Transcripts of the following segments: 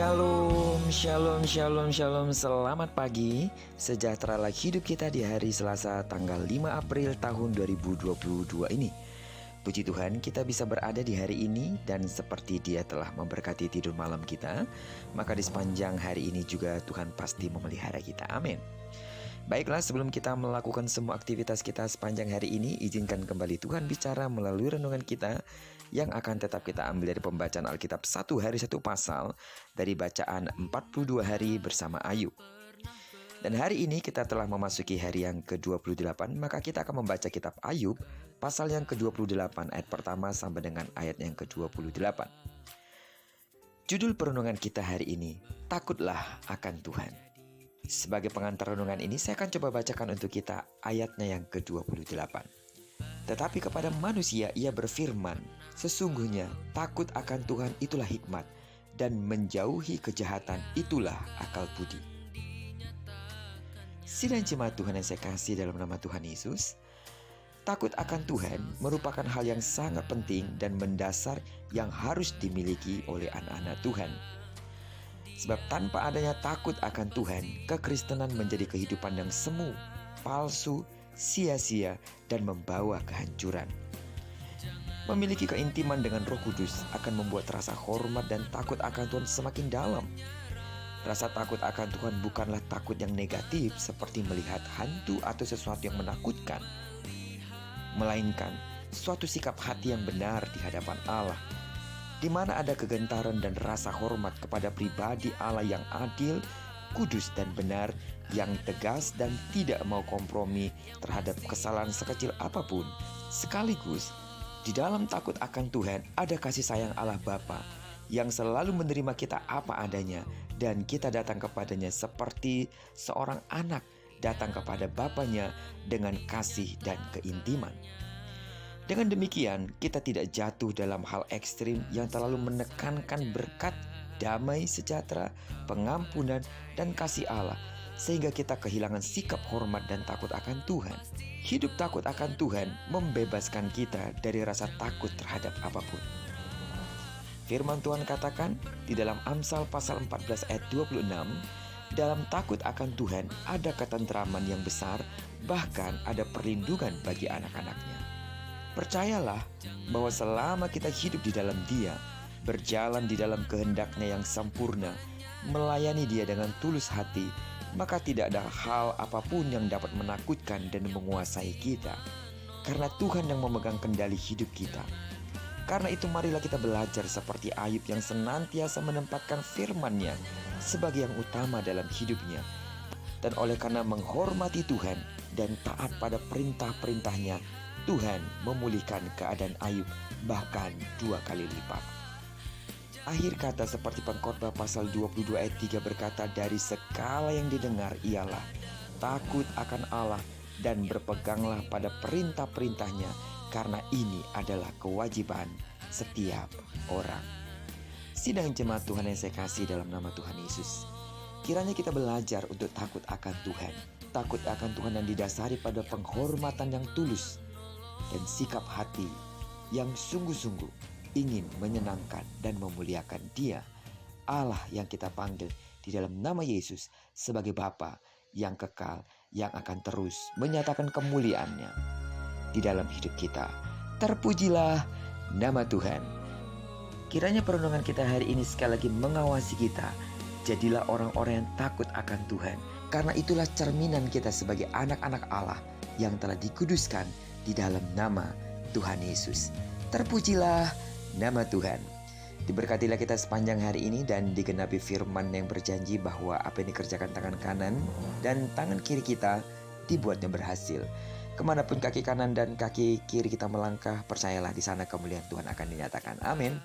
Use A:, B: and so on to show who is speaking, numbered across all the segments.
A: Shalom, shalom, shalom, shalom. Selamat pagi. Sejahteralah hidup kita di hari Selasa tanggal 5 April tahun 2022 ini. Puji Tuhan kita bisa berada di hari ini, dan seperti Dia telah memberkati tidur malam kita, maka di sepanjang hari ini juga Tuhan pasti memelihara kita. Amin. Baiklah, sebelum kita melakukan semua aktivitas kita sepanjang hari ini, izinkan kembali Tuhan bicara melalui renungan kita yang akan tetap kita ambil dari pembacaan Alkitab satu hari satu pasal dari bacaan 42 hari bersama Ayub. Dan hari ini kita telah memasuki hari yang ke-28, maka kita akan membaca kitab Ayub pasal yang ke-28 ayat pertama sampai dengan ayat yang ke-28. Judul perenungan kita hari ini, Takutlah akan Tuhan. Sebagai pengantar renungan ini, saya akan coba bacakan untuk kita ayatnya yang ke-28. Tetapi kepada manusia ia berfirman, sesungguhnya takut akan Tuhan itulah hikmat, dan menjauhi kejahatan itulah akal budi. Sidang jemaat Tuhan yang saya kasih dalam nama Tuhan Yesus, takut akan Tuhan merupakan hal yang sangat penting dan mendasar yang harus dimiliki oleh anak-anak Tuhan. Sebab tanpa adanya takut akan Tuhan, kekristenan menjadi kehidupan yang semu, palsu, sia-sia, dan membawa kehancuran. Memiliki keintiman dengan Roh Kudus akan membuat rasa hormat dan takut akan Tuhan semakin dalam. Rasa takut akan Tuhan bukanlah takut yang negatif seperti melihat hantu atau sesuatu yang menakutkan, melainkan suatu sikap hati yang benar di hadapan Allah, di mana ada kegentaran dan rasa hormat kepada pribadi Allah yang adil, kudus dan benar, yang tegas dan tidak mau kompromi terhadap kesalahan sekecil apapun. Sekaligus, di dalam takut akan Tuhan ada kasih sayang Allah Bapa yang selalu menerima kita apa adanya, dan kita datang kepadanya seperti seorang anak datang kepada bapaknya dengan kasih dan keintiman. Dengan demikian, kita tidak jatuh dalam hal ekstrim yang terlalu menekankan berkat, damai, sejahtera, pengampunan, dan kasih Allah, sehingga kita kehilangan sikap hormat dan takut akan Tuhan. Hidup takut akan Tuhan membebaskan kita dari rasa takut terhadap apapun. Firman Tuhan katakan di dalam Amsal pasal 14 ayat 26, dalam takut akan Tuhan ada ketentraman yang besar, bahkan ada perlindungan bagi anak-anaknya. Percayalah bahwa selama kita hidup di dalam Dia, berjalan di dalam kehendak-Nya yang sempurna, melayani Dia dengan tulus hati, maka tidak ada hal apapun yang dapat menakutkan dan menguasai kita, karena Tuhan yang memegang kendali hidup kita. Karena itu marilah kita belajar seperti Ayub yang senantiasa menempatkan firman-Nya sebagai yang utama dalam hidupnya. Dan oleh karena menghormati Tuhan dan taat pada perintah-perintah-Nya, Tuhan memulihkan keadaan Ayub bahkan 2 kali lipat. Akhir kata seperti Pengkhotbah pasal 22 ayat 3 berkata, dari segala yang didengar ialah takut akan Allah dan berpeganglah pada perintah-perintah-Nya, karena ini adalah kewajiban setiap orang. Sidang jemaat Tuhan yang saya kasih dalam nama Tuhan Yesus, kiranya kita belajar untuk takut akan Tuhan. Takut akan Tuhan yang didasari pada penghormatan yang tulus dan sikap hati yang sungguh-sungguh ingin menyenangkan dan memuliakan Dia, Allah yang kita panggil di dalam nama Yesus sebagai Bapa yang kekal, yang akan terus menyatakan kemuliaan-Nya di dalam hidup kita. Terpujilah nama Tuhan. Kiranya perenungan kita hari ini sekali lagi mengawasi kita. Jadilah orang-orang yang takut akan Tuhan, karena itulah cerminan kita sebagai anak-anak Allah yang telah dikuduskan di dalam nama Tuhan Yesus. Terpujilah nama Tuhan. Diberkatilah kita sepanjang hari ini dan digenapi firman yang berjanji bahwa apa yang dikerjakan tangan kanan dan tangan kiri kita dibuatnya berhasil. Kemanapun kaki kanan dan kaki kiri kita melangkah, percayalah di sana kemuliaan Tuhan akan dinyatakan. Amin.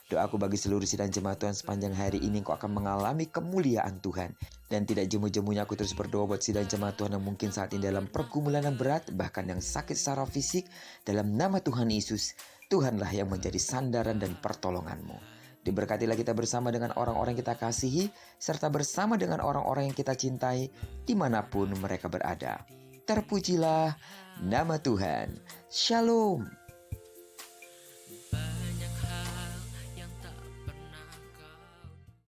A: Doaku bagi seluruh sidang jemaat Tuhan sepanjang hari ini, engkau akan mengalami kemuliaan Tuhan. Dan tidak jemu-jemunya aku terus berdoa buat sidang jemaat Tuhan yang mungkin saat ini dalam pergumulan yang berat, bahkan yang sakit secara fisik. Dalam nama Tuhan Yesus, Tuhanlah yang menjadi sandaran dan pertolonganmu. Diberkatilah kita bersama dengan orang-orang yang kita kasihi, serta bersama dengan orang-orang yang kita cintai, dimanapun mereka berada. Terpujilah nama Tuhan. Shalom.